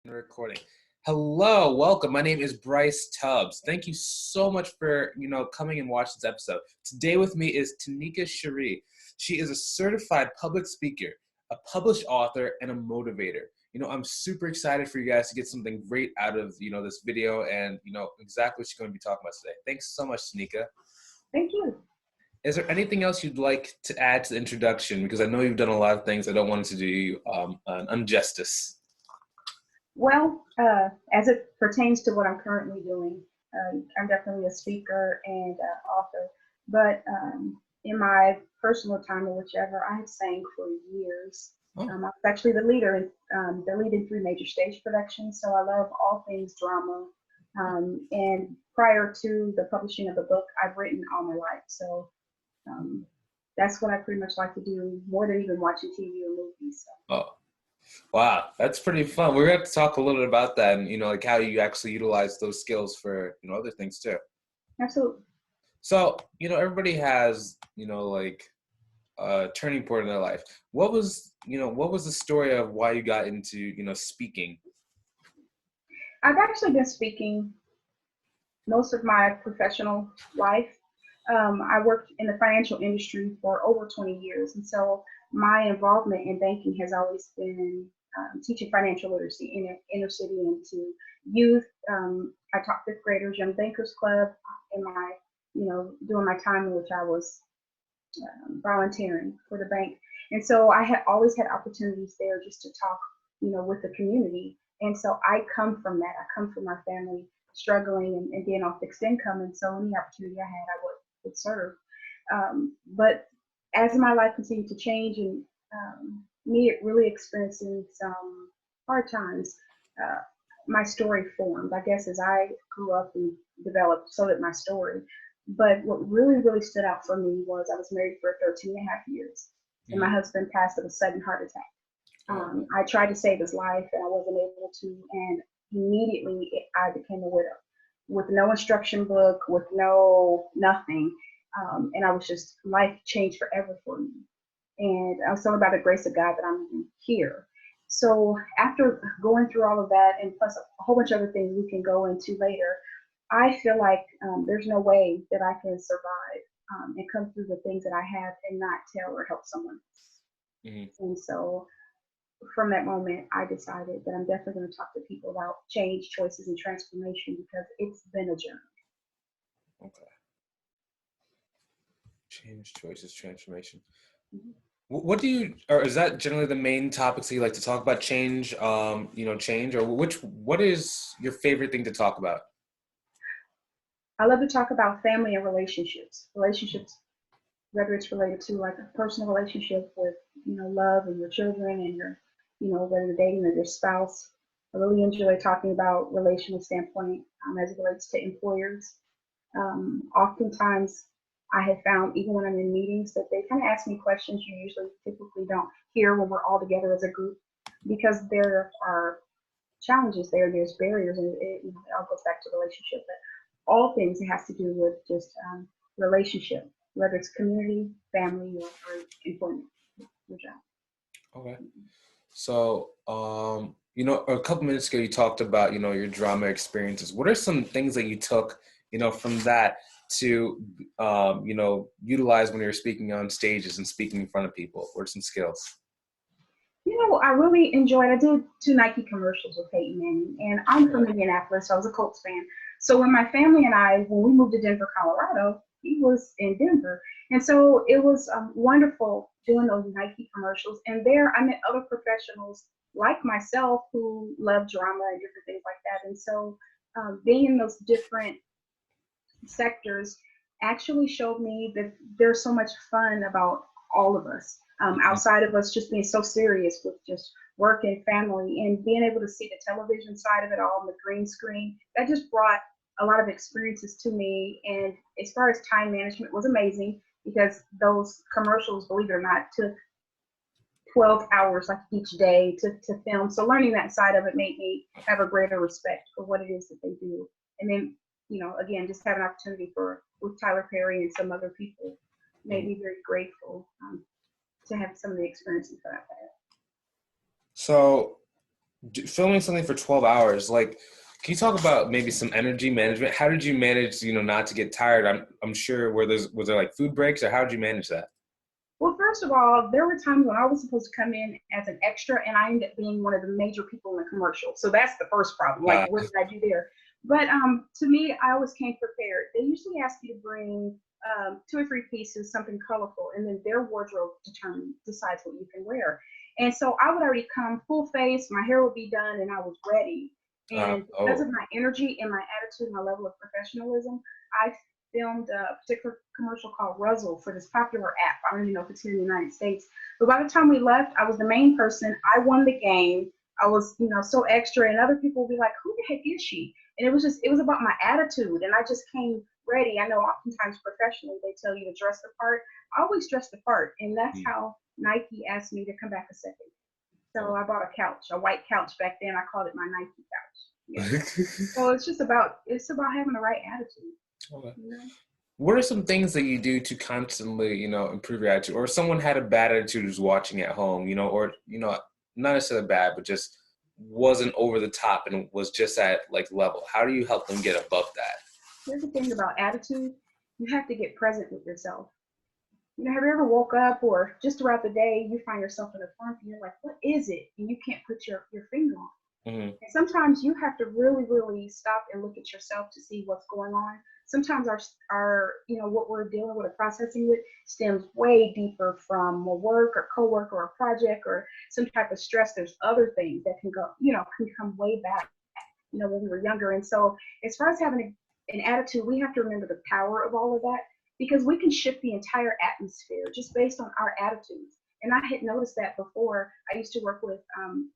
Recording. Hello, welcome. My name is Bryce Tubbs. Thank you so much for coming and watching this episode. Today with me is Tanika Cherie. She is a certified public speaker, a published author, and a motivator. I'm super excited for you guys to get something great out of this video and exactly what she's going to be talking about today. Thanks so much, Tanika. Thank you. Is there anything else you'd like to add to the introduction? Because I know you've done a lot of things. I don't want to do you an injustice. Well, as it pertains to what I'm currently doing, I'm definitely a speaker and author. But in my personal time or whichever, I have sang for years. Oh. I was actually the lead in 3 major stage productions. So I love all things drama. And prior to the publishing of the book, I've written all my life. So that's what I pretty much like to do, more than even watching TV or movies. So. Oh. Wow, that's pretty fun. We're going to talk a little bit about that and, like how you actually utilize those skills for, other things too. Absolutely. So, everybody has, a turning point in their life. What was the story of why you got into, speaking? I've actually been speaking most of my professional life. I worked in the financial industry for over 20 years. And so my involvement in banking has always been teaching financial literacy in inner city and to youth. I taught 5th graders, Young Bankers Club in my, during my time in which I was volunteering for the bank. And so I had always had opportunities there just to talk, with the community. And so I come from that. I come from my family struggling and being on fixed income. And so any opportunity I had, I would serve. But as my life continued to change and me really experiencing some hard times, my story formed. I guess as I grew up and developed, so did my story. But what really, really stood out for me was I was married for 13 and a half years, and my husband passed of a sudden heart attack. I tried to save his life, and I wasn't able to, and immediately I became a widow with no instruction book, with nothing. And I was just, life changed forever for me. And I was talking about the grace of God that I'm even here. So after going through all of that, and plus a whole bunch of other things we can go into later, I feel like there's no way that I can survive and come through the things that I have and not tell or help someone else. Mm-hmm. And so from that moment, I decided that I'm definitely going to talk to people about change, choices, and transformation because it's been a journey. Okay. Change, choices, transformation. Mm-hmm. What do you, or is that generally the main topics that you like to talk about? Change, change, or what is your favorite thing to talk about? I love to talk about family and relationships, whether it's related to like a personal relationship with, love and your children and your, whether you're dating or your spouse. I really enjoy talking about relational standpoint as it relates to employers. Oftentimes I have found, even when I'm in meetings, that they kind of ask me questions you typically don't hear when we're all together as a group, because there are challenges there's barriers, and it all goes back to relationship. But all things, it has to do with just relationship, whether it's community, family, or employment, your job. Okay. So, a couple minutes ago, you talked about, your drama experiences. What are some things that you took, from that to, utilize when you're speaking on stages and speaking in front of people? What are some skills? I really enjoyed, I did 2 Nike commercials with Peyton Manning, and I'm from Indianapolis, so I was a Colts fan. So when my family and I, when we moved to Denver, Colorado, he was in Denver. And so it was wonderful doing those Nike commercials. And there I met other professionals like myself who love drama and different things like that. And so being in those different sectors actually showed me that there's so much fun about all of us, outside of us just being so serious with just work and family, and being able to see the television side of it all on the green screen. That just brought a lot of experiences to me. And as far as time management, was amazing, because those commercials, believe it or not, took 12 hours like each day to film. So learning that side of it made me have a greater respect for what it is that they do. And then, again, just have an opportunity with Tyler Perry and some other people made me very grateful to have some of the experiences that I've had. So Filming something for 12 hours, like, can you talk about maybe some energy management? How did you manage, not to get tired? I'm sure was there like food breaks, or how did you manage that? Well, first of all, there were times when I was supposed to come in as an extra and I ended up being one of the major people in the commercial. So that's the first problem. Like, Uh, what did I do there? But to me, I always came prepared. They usually ask you to bring two or three pieces, something colorful, and then their wardrobe decides what you can wear. And so I would already come full face, my hair would be done, and I was ready. And because of oh, my energy and my attitude, my level of professionalism, I filmed a particular commercial called Ruzzle for this popular app. I don't even know if it's here in the United States. But by the time we left, I was the main person. I won the game. I was, so extra, and other people would be like, "Who the heck is she?" And it was about my attitude, and I just came ready. I know oftentimes professionally they tell you to dress the part. I always dress the part, and that's mm, how Nike asked me to come back a second. So oh. I bought a couch, a white couch back then. I called it my Nike couch. Yeah. So it's about having the right attitude. Okay. You know? What are some things that you do to constantly, improve your attitude? Or if someone had a bad attitude who's watching at home, or, not necessarily bad, but just wasn't over the top and was just at like level. How do you help them get above that? Here's the thing about attitude: you have to get present with yourself. Have you ever woke up or just throughout the day you find yourself in a funk and you're like, what is it? And you can't put your finger on it. Hmm. And sometimes you have to really, really stop and look at yourself to see what's going on. Sometimes our what we're dealing with or processing with stems way deeper from a work or coworker or a project or some type of stress. There's other things that can come way back, when we were younger. And so as far as having an attitude, we have to remember the power of all of that because we can shift the entire atmosphere just based on our attitudes. And I had noticed that before. I used to work with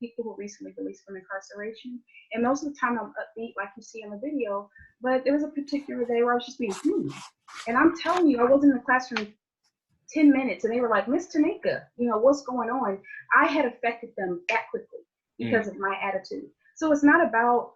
people who recently released from incarceration. And most of the time I'm upbeat, like you see in the video. But there was a particular day where I was just being human. And I'm telling you, I was in the classroom 10 minutes and they were like, Miss Tanika, what's going on? I had affected them that quickly Mm, because of my attitude. So it's not about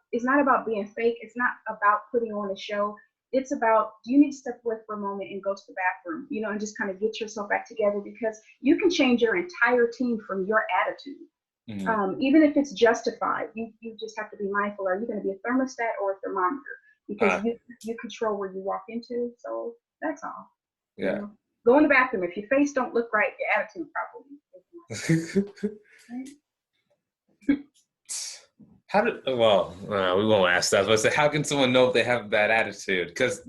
being fake. It's not about putting on a show. It's about, do you need to step away for a moment and go to the bathroom, and just kind of get yourself back together because you can change your entire team from your attitude. mm, Even if it's justified, you just have to be mindful. Are you going to be a thermostat or a thermometer? Because uh, you control where you walk into. So that's all. You yeah. know, go in the bathroom. If your face don't look right, your attitude probably right. We won't ask that. But say, how can someone know if they have a bad attitude? Because,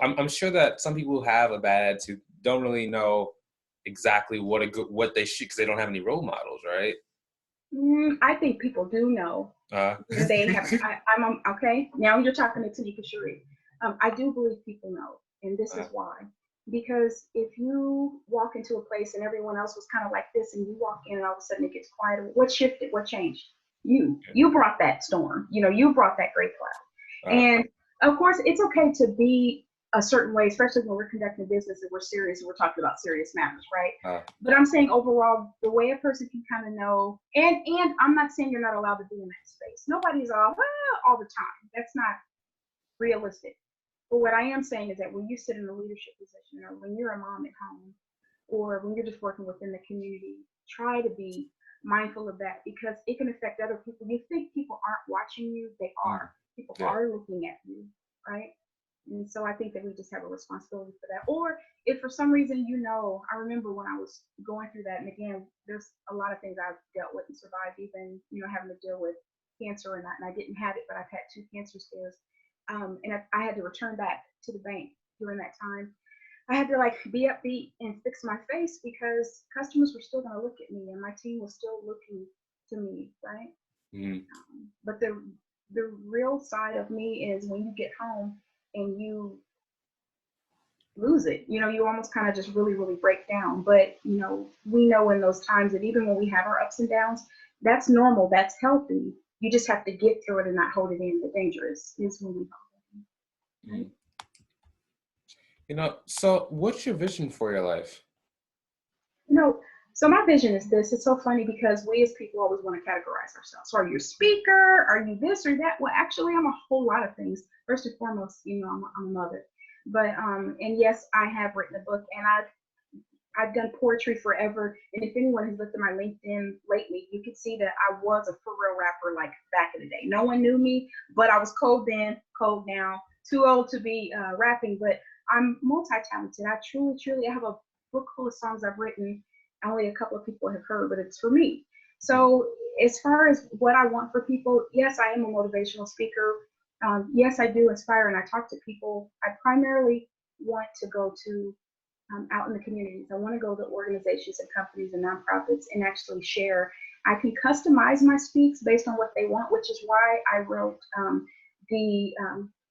I'm sure that some people who have a bad attitude don't really know exactly what they should, because they don't have any role models, right? I think people do know Uh, when they have. I'm okay. Now you're talking to Tanika Cherie. I do believe people know, and this uh, is why. Because if you walk into a place and everyone else was kind of like this, and you walk in and all of a sudden it gets quieter, what shifted? What changed? You brought that storm. You brought that great cloud. uh, And of course, it's okay to be a certain way, especially when we're conducting business and we're serious and we're talking about serious matters, right? uh, But I'm saying overall, the way a person can kind of know, and I'm not saying you're not allowed to be in that space. Nobody's all the time. That's not realistic. But what I am saying is that when you sit in a leadership position, or when you're a mom at home, or when you're just working within the community, try to be mindful of that because it can affect other people. You think people aren't watching you, they mm, are. People yeah. are looking at you, right? And so I think that we just have a responsibility for that. Or if for some reason, I remember when I was going through that, and again, there's a lot of things I've dealt with and survived, even, having to deal with cancer and I didn't have it, but I've had 2 cancer scares. And I had to return back to the bank during that time. I had to like be upbeat and fix my face because customers were still going to look at me and my team was still looking to me, right? Mm, But the real side of me is when you get home and you lose it. You almost kind of just really, really break down. But we know in those times that even when we have our ups and downs, that's normal, that's healthy. You just have to get through it and not hold it in. The danger is when we hold it in, right? mm. So what's your vision for your life? You know, so my vision is this. It's so funny because we as people always want to categorize ourselves. So are you a speaker? Are you this or that? Well, actually, I'm a whole lot of things. First and foremost, I'm a mother. But and yes, I have written a book, and I've I've done poetry forever. And if anyone has looked at my LinkedIn lately, you can see that I was a for real rapper like back in the day. No one knew me, but I was cold then, cold now, too old to be rapping, but I'm multi-talented. I truly, truly, I have a book full of songs I've written. Only a couple of people have heard, but it's for me. So as far as what I want for people, yes, I am a motivational speaker. Yes, I do inspire and I talk to people. I primarily want to go to out in the communities. I want to go to organizations and companies and nonprofits and actually share. I can customize my speaks based on what they want, which is why I wrote the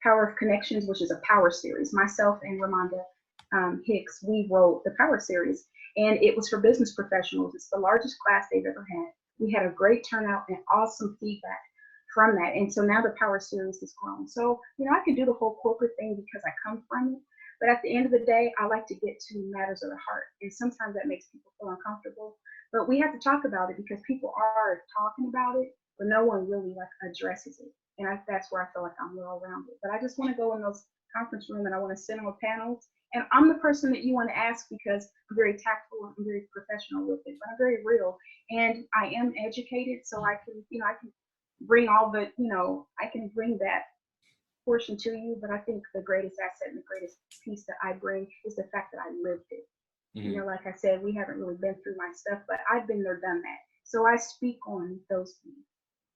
Power of Connections, which is a power series. Myself and Ramonda Hicks, we wrote the Power series, and it was for business professionals. It's the largest class they've ever had. We had a great turnout and awesome feedback from that. And so now the Power series has grown. So, I could do the whole corporate thing because I come from it. But at the end of the day, I like to get to matters of the heart. And sometimes that makes people feel uncomfortable. But we have to talk about it because people are talking about it, but no one really addresses it. And that's where I feel like I'm well rounded. But I just want to go in those conference room and I want to sit on panels. And I'm the person that you want to ask because I'm very tactful, I'm very professional with it, but I'm very real. And I am educated, so I can bring all the, I can bring that portion to you, but I think the greatest asset and the greatest piece that I bring is the fact that I lived it. Mm-hmm. Like I said, we haven't really been through my stuff, but I've been there, done that. So I speak on those things.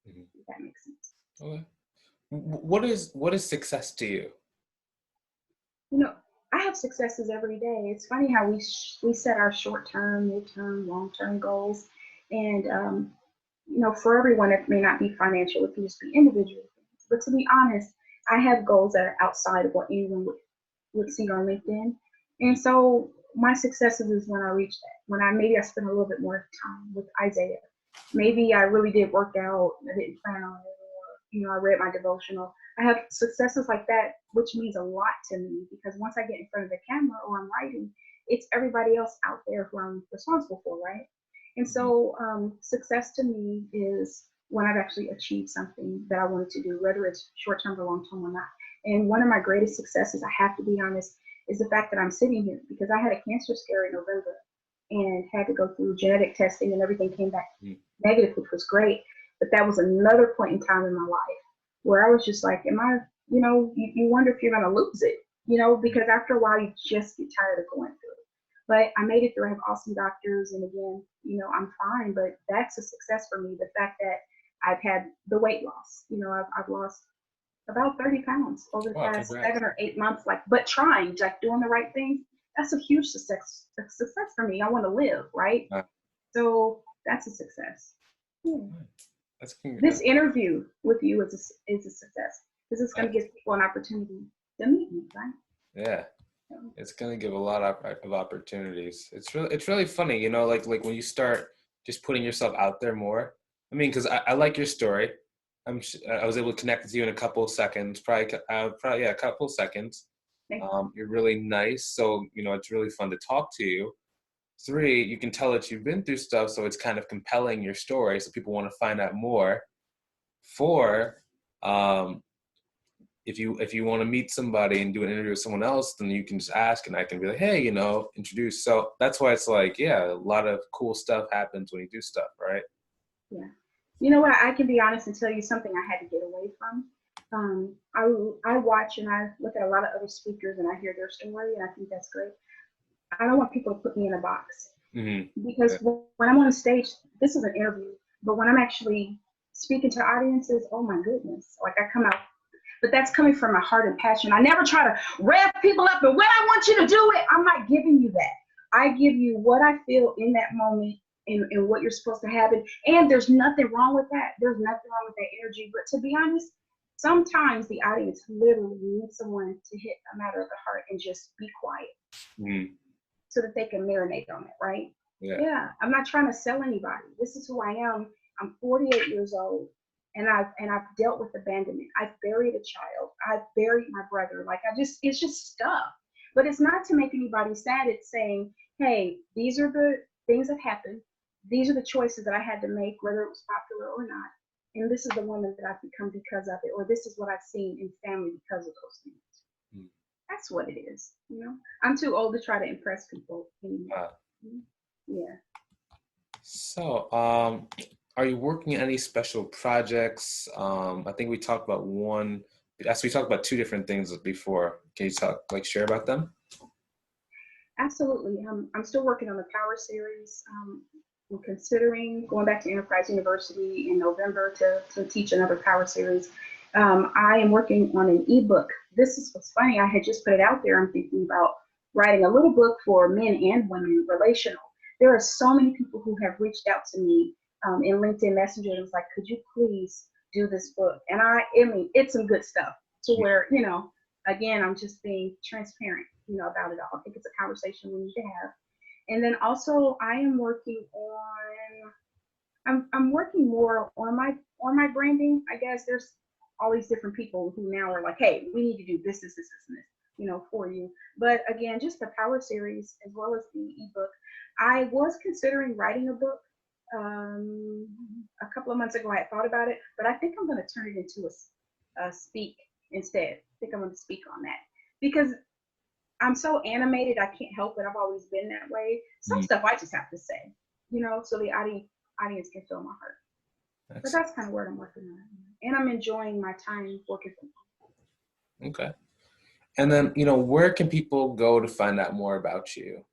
Mm-hmm. If that makes sense. Okay. What is success to you? I have successes every day. It's funny how we set our short-term, mid-term, long-term goals, and for everyone, it may not be financial. It can just be individual things. But to be honest, I have goals that are outside of what anyone would see on LinkedIn. And so my successes is when I reach that, when maybe I spend a little bit more time with Isaiah. Maybe I really did work out, I didn't plan on it, or, I read my devotional. I have successes like that, which means a lot to me because once I get in front of the camera or I'm writing, it's everybody else out there who I'm responsible for, right? And so success to me is when I've actually achieved something that I wanted to do, whether it's short-term or long-term or not. And one of my greatest successes, I have to be honest, is the fact that I'm sitting here because I had a cancer scare in November and had to go through genetic testing and everything came back negative, which was great. But that was another point in time in my life where I was just like, am I, you wonder if you're going to lose it, because after a while you just get tired of going through it. But I made it through. I have awesome doctors. And again, I'm fine. But that's a success for me. The fact that I've had the weight loss. I've lost about 30 pounds over the past 7 or 8 months. But trying, doing the right thing. That's a huge success for me. I want to live, right? So that's a success. This interview with you is a success. This is going to give people an opportunity to meet me, right? Yeah. It's going to give a lot of opportunities. It's really funny, like when you start just putting yourself out there more. I mean, because I like your story. I was able to connect with you in a couple of seconds, probably a couple of seconds. You're really nice, so it's really fun to talk to you. 3, you can tell that you've been through stuff, so it's kind of compelling your story, so people want to find out more. 4, if you want to meet somebody and do an interview with someone else, then you can just ask and I can be like, hey, introduce. So that's why it's like, yeah, a lot of cool stuff happens when you do stuff, right? Yeah. You know what? I can be honest and tell you something I had to get away from. I watch and I look at a lot of other speakers and I hear their story and I think that's great. I don't want people to put me in a box because when I'm on stage, this is an interview, but when I'm actually speaking to audiences, oh my goodness, like I come out. But that's coming from my heart and passion. I never try to rev people up and when I want you to do it, I'm not giving you that. I give you what I feel in that moment and what you're supposed to have. And there's nothing wrong with that. There's nothing wrong with that energy. But to be honest, sometimes the audience literally needs someone to hit a matter of the heart and just be quiet so that they can marinate on it, right? Yeah. I'm not trying to sell anybody. This is who I am. I'm 48 years old. And I've dealt with abandonment. I've buried a child. I've buried my brother. It's just stuff. But it's not to make anybody sad. It's saying, hey, these are the things that happened. These are the choices that I had to make, whether it was popular or not. And this is the woman that I've become because of it, or this is what I've seen in family because of those things. That's what it is. I'm too old to try to impress people anymore. Yeah. So, are you working on any special projects? I think we talked about one. Actually, we talked about two different things before. Can you share about them? Absolutely. I'm still working on the Power series. I'm considering going back to Enterprise University in November to teach another Power series. I am working on an ebook. This is what's funny. I had just put it out there. I'm thinking about writing a little book for men and women, relational. There are so many people who have reached out to me in LinkedIn Messenger. It was like, could you please do this book? And I mean, it's some good stuff to where, again, I'm just being transparent, about it all. I think it's a conversation we need to have. And then also I am working on, I'm working more on my branding. I guess there's all these different people who now are like, hey, we need to do this, and this, for you. But again, just the Power series as well as the ebook. I was considering writing a book a couple of months ago. I had thought about it, but I think I'm going to turn it into a speak instead. I think I'm going to speak on that because I'm so animated. I can't help it. I've always been that way. Some stuff I just have to say, so the audience can feel my heart. But that's kind of where I'm working on. And I'm enjoying my time working from home. Okay. And then, where can people go to find out more about you?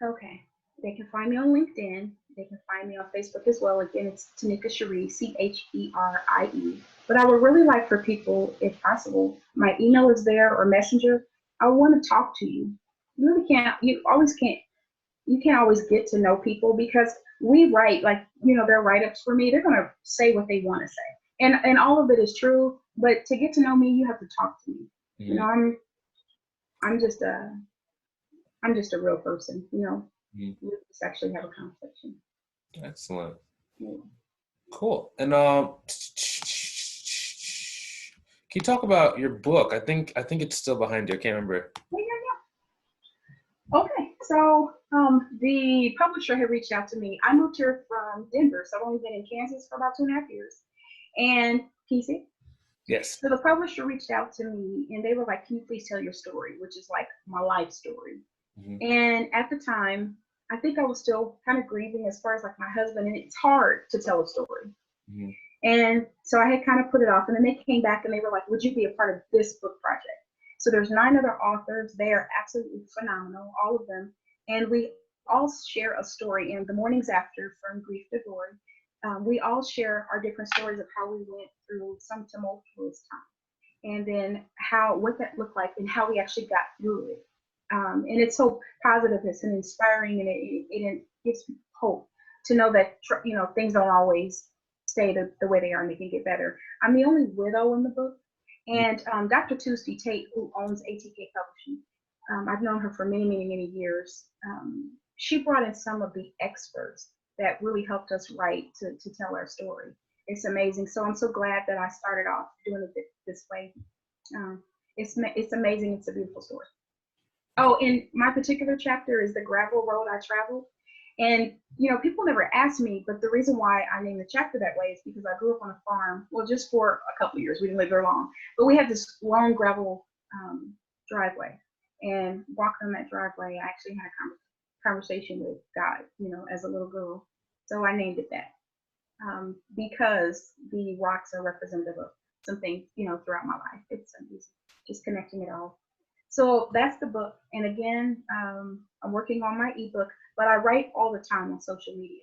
Okay. They can find me on LinkedIn. They can find me on Facebook as well. Again, it's Tanika Cherie, Cherie. But I would really like for people, if possible, my email is there or Messenger. I want to talk to you. You really can't, you can't always get to know people because we write, like, their write-ups for me, they're going to say what they want to say. And all of it is true, but to get to know me, you have to talk to me. Mm-hmm. I'm just a real person, Mm-hmm. We just actually have a conversation. Excellent. Yeah. Cool. And can you talk about your book? I think it's still behind you. I can't remember. Yeah. Okay. So the publisher had reached out to me. I moved here from Denver, so I've only been in Kansas for about 2.5 years. And can you see? Yes. So the publisher reached out to me and they were like, can you please tell your story, which is like my life story. Mm-hmm. And at the time, I think I was still kind of grieving as far as like my husband, and it's hard to tell a story. Mm-hmm. And so I had kind of put it off, and then they came back and they were like, would you be a part of this book project? So there's 9 other authors. They are absolutely phenomenal, all of them. And we all share a story in the mornings after From Grief to Glory. We all share our different stories of how we went through some tumultuous time, and then what that looked like and how we actually got through it. And it's so positive, it's inspiring, and it gives me hope to know that things don't always stay the way they are, and they can get better. I'm the only widow in the book, and Dr. Tuesday Tate, who owns ATK Publishing, I've known her for many, many, many years. She brought in some of the experts that really helped us write to tell our story. It's amazing. So I'm so glad that I started off doing it this way. It's amazing. It's a beautiful story. Oh, and my particular chapter is the gravel road I traveled. And, people never ask me, but the reason why I named the chapter that way is because I grew up on a farm, well, just for a couple of years. We didn't live very long, but we had this long gravel driveway. And walking on that driveway, I actually had a conversation with God, as a little girl. So I named it that because the rocks are representative of something, throughout my life. It's just connecting it all. So that's the book. And again, I'm working on my ebook, but I write all the time on social media.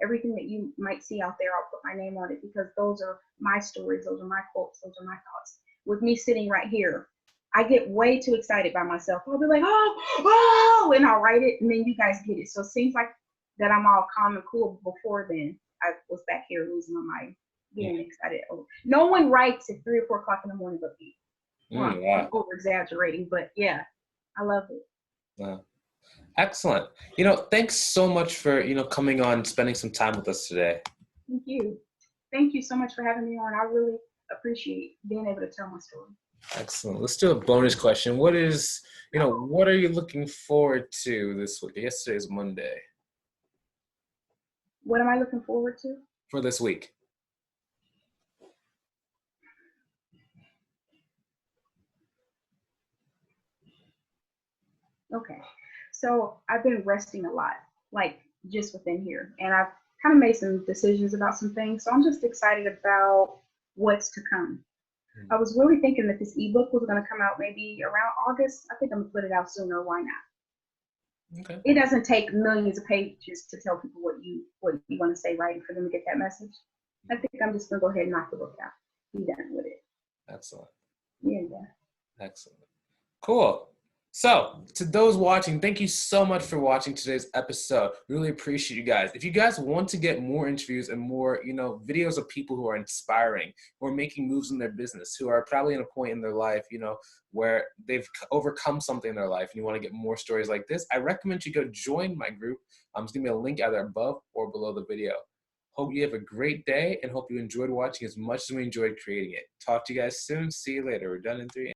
Everything that you might see out there, I'll put my name on it because those are my stories. Those are my quotes. Those are my thoughts. With me sitting right here, I get way too excited by myself. I'll be like, oh, and I'll write it, and then you guys get it. So it seems like that I'm all calm and cool. Before then, I was back here losing my mind, getting excited. No one writes at 3 or 4 o'clock in the morning but me. Well, I'm over exaggerating, but yeah, I love it. Wow. Excellent. Thanks so much for, coming on and spending some time with us today. Thank you. Thank you so much for having me on. I really appreciate being able to tell my story. Excellent. Let's do a bonus question. What are you looking forward to this week? Yesterday is Monday. What am I looking forward to? For this week. Okay. So I've been resting a lot, like just within here. And I've kind of made some decisions about some things. So I'm just excited about what's to come. I was really thinking that this ebook was going to come out maybe around August. I think I'm going to put it out sooner. Why not? Okay. It doesn't take millions of pages to tell people what you want to say, right? And for them to get that message. I think I'm just going to go ahead and knock the book out. Be done with it. Excellent. Yeah. Excellent. Cool. So, to those watching, thank you so much for watching today's episode. Really appreciate you guys. If you guys want to get more interviews and more, videos of people who are inspiring, who are making moves in their business, who are probably in a point in their life, where they've overcome something in their life and you want to get more stories like this, I recommend you go join my group. There's going to be a link either above or below the video. Hope you have a great day and hope you enjoyed watching as much as we enjoyed creating it. Talk to you guys soon. See you later. We're done in 3.